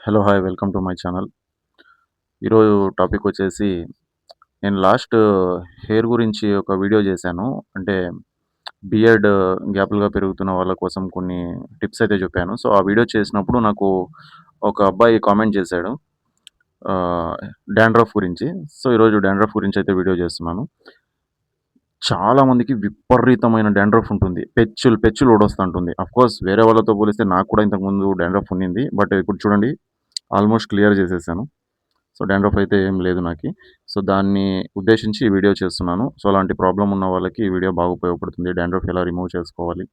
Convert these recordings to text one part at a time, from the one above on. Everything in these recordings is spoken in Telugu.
Hello! Hi! Welcome to my channel. ఈరోజు టాపిక్ వచ్చేసి నేను లాస్ట్ హెయిర్ గురించి ఒక వీడియో చేశాను. అంటే బియర్డ్ గ్యాపుల్‌గా పెరుగుతున్న వాళ్ళ కోసం కొన్ని టిప్స్ అయితే చెప్పాను. సో, ఆ వీడియో చేసినప్పుడు నాకు ఒక అబ్బాయి కామెంట్ చేశాడు. ఆహ్, డాండ్రఫ్ గురించి. సో, ఈరోజు డాండ్రఫ్ గురించి అయితే వీడియో చేస్తున్నాను. చాలా మందికి విపరీతమైన డాండ్రఫ్ ఉంటుంది. పెచ్చులు, పెచ్చులు ఊడొస్తుంటుంది. అఫ్‌కోర్స్ వేరే వాళ్ళతో పోలిస్తే నాకు కూడా ఇంతకుముందు డాండ్రఫ్ ఉన్నింది. బట్ ఇప్పుడు చూడండి ఆల్మోస్ట్ క్లియర్ చేసేసాను. సో, డాండ్రఫ్ అయితే ఏం లేదు నాకి. సో, దాన్ని ఉద్దేశించి ఈ వీడియో చేస్తున్నాను. సో, అలాంటి ప్రాబ్లమ్ ఉన్న వాళ్ళకి ఈ వీడియో బాగా ఉపయోగపడుతుంది. డాండ్రఫ్ ఎలా రిమూవ్ చేసుకోవాలి,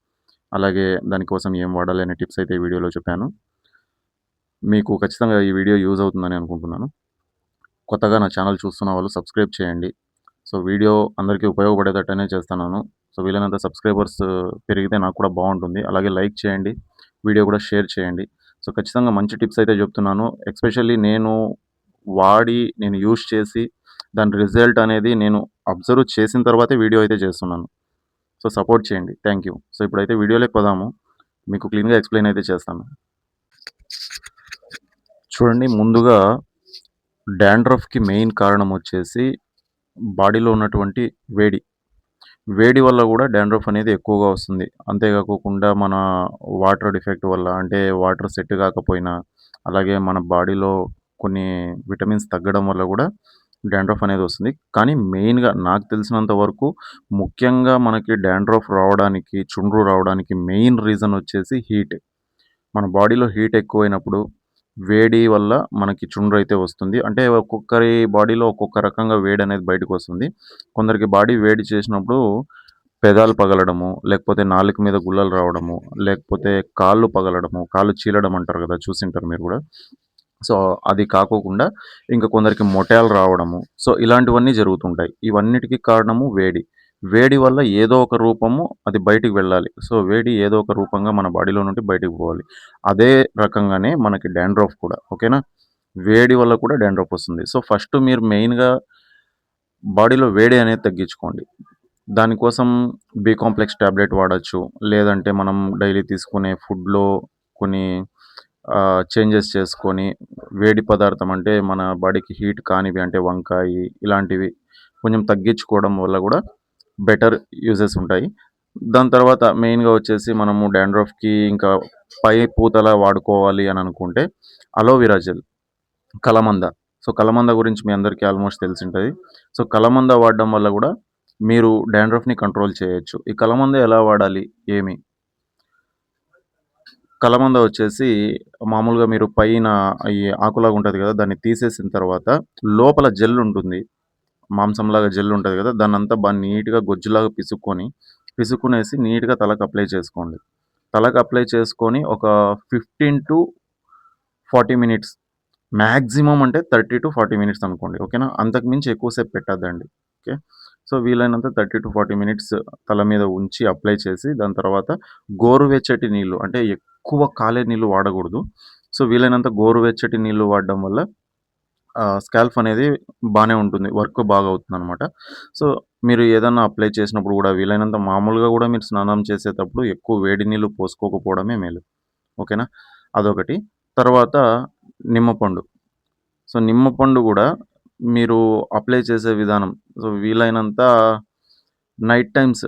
అలాగే దానికోసం ఏం వాడాలి అనే టిప్స్ అయితే ఈ వీడియోలో చెప్పాను. మీకు ఖచ్చితంగా ఈ వీడియో యూజ్ అవుతుందని అనుకుంటున్నాను. కొత్తగా నా ఛానల్ చూస్తున్న వాళ్ళు సబ్స్క్రైబ్ చేయండి. సో, వీడియో అందరికీ ఉపయోగపడేటట్టనే చేస్తున్నాను. సో, వీలైనంత సబ్స్క్రైబర్స్ పెరిగితే నాకు కూడా బావుంటుంది. అలాగే లైక్ చేయండి. వీడియో కూడా షేర్ చేయండి. సో, ఖచ్చితంగా మంచి టిప్స్ అయితే చెప్తున్నాను. ఎస్పెషల్లీ నేను యూజ్ చేసి దాని రిజల్ట్ అనేది నేను అబ్జర్వ్ చేసిన తర్వాతే వీడియో అయితే చేస్తున్నాను. సో, సపోర్ట్ చేయండి. Thank you. సో, ఇప్పుడైతే వీడియోలోకి పోదాము. మీకు క్లీన్‌గా ఎక్స్‌ప్లెయిన్ అయితే చేస్తాను. చూడండి ముందుగా డాండ్రఫ్‌కి మెయిన్ కారణం వచ్చేసి బాడీలో ఉన్నటువంటి వేడి. వేడి వల్ల గూడా డాండ్రఫ్ అనేది ఎక్కువగా వస్తుంది. అంతే గాకోకుండా మన వాటర్ డిఫెక్ట్ వల్ల అంటే వాటర్ సెట్ గాకపోయినా, అలాగే మన బాడీలో కొన్ని విటమిన్స్ తగ్గడం వల్ల గూడా డాండ్రఫ్ అనేది వస్తుంది. కానీ మెయిన్‌గా నాకు తెలిసినంత వరకు ముఖ్యంగా మనకి డాండ్రఫ్ రావడానికి, చుండ్రు రావడానికి మెయిన్ రీజన్ వచ్చేసి హీట్. మన బాడీలో హీట్ ఎక్కువైనప్పుడు వేడి వల్ల మనకి చుండ్రయితే వస్తుంది. అంటే ఒక్కొక్కరి బాడీలో ఒక్కొక్క రకంగా వేడనేది బయటకొస్తుంది. కొందరికి బాడీ వేడి చేసినప్పుడు పెదాలు పగలడము, లేకపోతే నాలుక మీద గుల్లలు రావడము, లేకపోతే కాళ్ళు పగలడము, కాళ్ళు చీలడం అంటారు గదా! చూసింటారు మీరు గూడా. సో, అది కాకోకుండా ఇంక కొందరికి మొటియాలు రావడము. సో, ఇలాంటివన్నీ జరుగుతుంటాయి. ఇవన్నిటికి కారణము వేడి. వేడి వల్ల ఏదో ఒక రూపము అది బయటికి వెళ్ళాలి. సో, వేడి ఏదో ఒక రూపంగా మన బాడీలో నుండి బయటికి పోవాలి. అదే రకంగానే మనకి డాండ్రఫ్ కూడా. ఓకేనా? వేడి వల్ల కూడా డాండ్రఫ్ వస్తుంది. సో, ఫస్ట్ మీరు మెయిన్‌గా బాడీలో వేడి అనేది తగ్గించుకోండి. దానికోసం బి కాంప్లెక్స్ టాబ్లెట్ వాడొచ్చు. లేదంటే మనం డైలీ తీసుకునే ఫుడ్‌లో కొన్ని చేంజెస్ చేసుకొని వేడి పదార్థం అంటే మన బాడీకి హీట్ కానివి అంటే వంకాయి ఇలాంటివి కొంచెం తగ్గించుకోవడం వల్ల గూడా బెటర్ యూజెస్ ఉంటాయి. దాని తర్వాత మెయిన్‌గా వచ్చేసి మనము డాండ్రఫ్‌కి ఇంకా పై పూతలా వాడుకోవాలి అని అనుకుంటే అలోవెరా జెల్. కలమంద. సో, కలమంద గురించి మీ అందరికీ ఆల్మోస్ట్ తెలిసుంటది. సో, కలమంద వాడడం వల్ల గూడా మీరు డాండ్రఫ్‌ని కంట్రోల్ చేయొచ్చు. ఈ కలమంద ఎలా వాడాలి? ఏమి? కలమంద వచ్చేసి మామూలుగా మీరు పైన ఈ ఆకులాగా ఉంటది గదా! దాన్ని తీసేసిన తర్వాత లోపల జెల్ ఉంటుంది. మాంసంలాగా జెల్ ఉంటది గదా! దాన్నంతా నీట్‌గా గొజ్జులాగా పిసుక్కునేసి నీట్‌గా తలకు అప్లై చేసుకోండి. తలకు అప్లై చేసుకొని ఒక 15-40 మినిట్స్ మాక్సిమం అంటే 30-40 మినిట్స్ అనుకోండి. ఓకేనా? అంతకు మించి ఎక్కువ సేపు పెట్టొద్దండి. ఓకే. సో, వీలైనంత 30-40 మినిట్స్ తల మీద ఉంచి అప్లై చేసి దాని తర్వాత గోరువెచ్చటి నీళ్ళు అంటే ఎక్కువ కాలే నీళ్ళు వాడకూడదు. సో, వీలైనంత గోరువెచ్చటి నీళ్ళు వాడడం వల్ల స్కాల్ప్ అనేది బానే ఉంటుంది. వర్క్ బాగా అవుతుందనమాట. సో, మీరు ఏదన్నా అప్లై చేసినప్పుడు గూడా వీలైనంత మామూలుగా గూడా మీరు స్నానం చేసేటప్పుడు ఎక్కువ వేడి నీళ్ళు పోసుకోకపోవడమే మేలు. ఓకేనా? అదొకటి. తర్వాత నిమ్మపండు. సో, నిమ్మపండు గూడా మీరు అప్లై చేసే విధానం వీలైనంత నైట్ టైమ్స్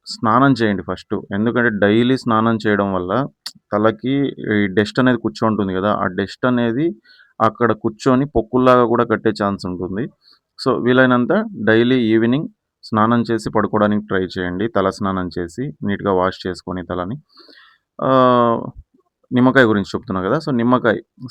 స్నానం చేయండి ఫస్టు. ఎందుకంటే డైలీ స్నానం చేయడం వల్ల తలకి ఈ డస్ట్ అనేది కూర్చోంటుంది గదా! ఆ డస్ట్ అనేది అక్కడ కూర్చొని పొక్కుల్లాగా గూడా కట్టే ఛాన్స్ ఉంటుంది. సో, వీలైనంత డైలీ ఈవినింగ్ స్నానం చేసి పడుకోవడానికి ట్రై చేయండి. తల స్నానం చేసి నీట్‌గా వాష్ చేసుకొని తలని. ఆహ్, నిమ్మకాయ గురించి చెప్తున్నా గదా!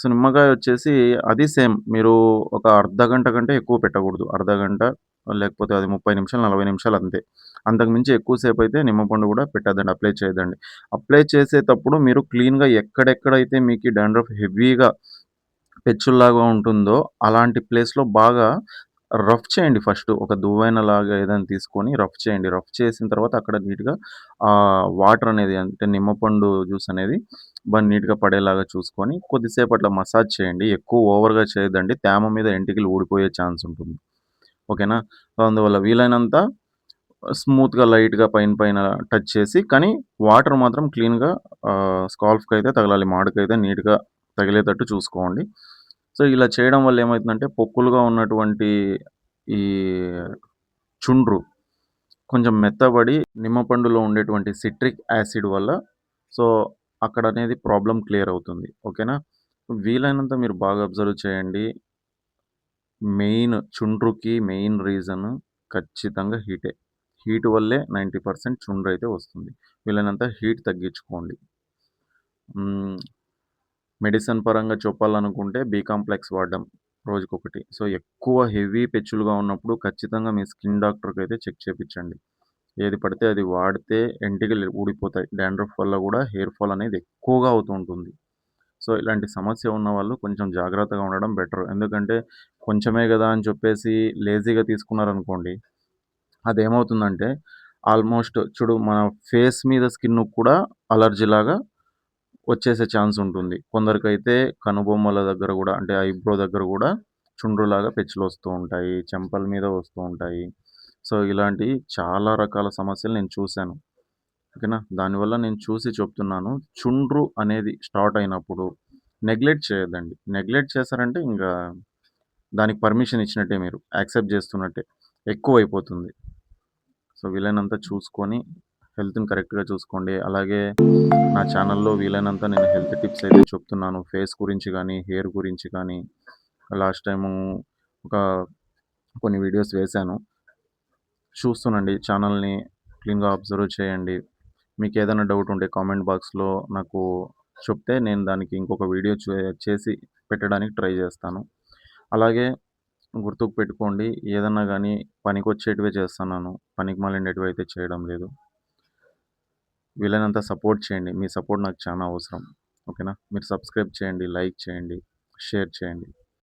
నిమ్మకాయ వచ్చేసి అది సేమ్ మీరు ఒక అర్ధగంట కంటే ఎక్కువ పెట్టకూడదు. అర్ధగంట లేకపోతే అది 30 నిమిషాలు, 40 నిమిషాలు అంతే. అంతకు మించి ఎక్కువ సేపయితే నిమ్మపండు గూడా పెట్టొద్దండి. అప్లై చేయొద్దండి. అప్లై చేసేటప్పుడు మీరు క్లీన్‌గా ఎక్కడెక్కడైతే మీకీ డాండ్రఫ్ హెవీగా పెచ్చుల్లాగా ఉంటుందో అలాంటి ప్లేస్‌లో బాగా రఫ్ చేయండి ఫస్టు. ఒక దువ్వెనలాగా ఏదైనా తీసుకొని రఫ్ చేయండి. రఫ్ చేసిన తర్వాత అక్కడ నీట్‌గా వాటర్ అనేది అంటే నిమ్మపండు జ్యూస్ అనేది నీట్‌గా పడేలాగా చూసుకొని కొద్దిసేపు అట్లా మసాజ్ చేయండి. ఎక్కువ ఓవర్‌గా చేయొద్దండి. తేమ మీద ఎంటికలు ఊడిపోయే ఛాన్స్ ఉంటుంది. ఓకేనా? సో, అందువల్ల వీలైనంత స్మూత్‌గా లైట్‌గా పైన పైన టచ్ చేసి కానీ వాటర్ మాత్రం క్లీన్‌గా స్కాల్ప్‌కైతే తగలాలి. మాడుకైతే నీట్‌గా తగిలేటట్టు చూసుకోండి. సో, ఇలా చేయడం వల్ల ఏమైతుందంటే పొక్కులుగా ఉన్నటువంటి ఈ చుండ్రు కొంచెం మెత్తబడి నిమ్మపండులో ఉండేటువంటి సిట్రిక్ యాసిడ్ వల్ల సో, అక్కడనేది ప్రాబ్లమ్ క్లియర్ అవుతుంది. ఓకేనా? వీలైనంత మీరు బాగా అబ్జర్వ్ చేయండి. చుండ్రుకి మెయిన్ రీజన్ ఖచ్చితంగా హీటే. హీట్ వల్లే 90% చుండ్రయితే వస్తుంది. వీలైనంత హీట్ తగ్గించుకోండి. హ్మ్. మెడిసిన్ పరంగా చెప్పాలనుకుంటే బీ కాంప్లెక్స్ వాడడం రోజుకొకటి. సో, ఎక్కువ హెవీ పెచ్చులుగా ఉన్నప్పుడు ఖచ్చితంగా మీ స్కిన్ డాక్టర్‌కైతే చెక్ చేపిచ్చండి. ఏది పడితే అది వాడితే ఎంటికలు ఊడిపోతాయి. డాండ్రఫ్ వల్ల గూడా హెయిర్ ఫాల్ అనేది ఎక్కువగా అవుతూ ఉంటుంది. సో, ఇలాంటి సమస్య ఉన్నవాళ్ళు కొంచెం జాగ్రత్తగా ఉండడం బెటర్. ఎందుకంటే కొంచెమే గదా అని చెప్పేసి లేజీగా తీసుకున్నారనుకోండి, అదేమవుతుందంటే ఆల్మోస్ట్ చూడు మన ఫేస్ మీద స్కిన్‌కి కూడా అలర్జీలాగా వచ్చేసే ఛాన్స్ ఉంటుంది. కొందరికైతే కనుబొమ్మల దగ్గర గూడా అంటే ఐబ్రో దగ్గర గూడా చుండ్రులాగా పెచ్చులొస్తూ ఉంటాయి. చెంపల మీద వస్తూ ఉంటాయి. సో, ఇలాంటి చాలా రకాల సమస్యలు నేను చూసాను. ఓకేనా? దానివల్ల నేను చూసి చెప్తున్నాను. చుండ్రు అనేది స్టార్ట్ అయినప్పుడు నెగ్లెక్ట్ చేయొద్దండి. నెగ్లెక్ట్ చేశారంటే ఇంగా దానికి పర్మిషన్ ఇచ్చినట్టే మీరు. యాక్సెప్ట్ చేస్తున్నట్టే. ఎక్కువైపోతుంది. సో, వీలైనంత చూసుకొని హెల్త్‌ని కరెక్ట్‌గా చూసుకోండి. అలాగే నా ఛానల్‌లో వీలైనంత నేను హెల్త్ టిప్స్ అయితే చెప్తున్నాను. ఫేస్ గురించి గానీ, హెయిర్ గురించి కానీ, లాస్ట్ టైము ఒక కొన్ని వీడియోస్ వేశాను. చూస్తూనండి. ఛానల్‌ని క్లీన్‌గా అబ్జర్వ్ చేయండి. మీకేదైనా డౌట్ ఉంటే కామెంట్ బాక్స్‌లో నాకు చెప్తే నేను దానికి ఇంకొక వీడియో చేసి పెట్టడానికి ట్రై చేస్తాను. అలాగే గుర్తుకు పెట్టుకోండి. ఏదన్నా గానీ పనికొచ్చేటివే చేస్తున్నాను. పనికిమాలినటివి అయితే చేయడం లేదు. వీలైనంత సపోర్ట్ చేయండి. మీ సపోర్ట్ నాకు చానా అవసరం. ఓకేనా? మీరు సబ్స్క్రైబ్ చేయండి, లైక్ చేయండి, షేర్ చేయండి.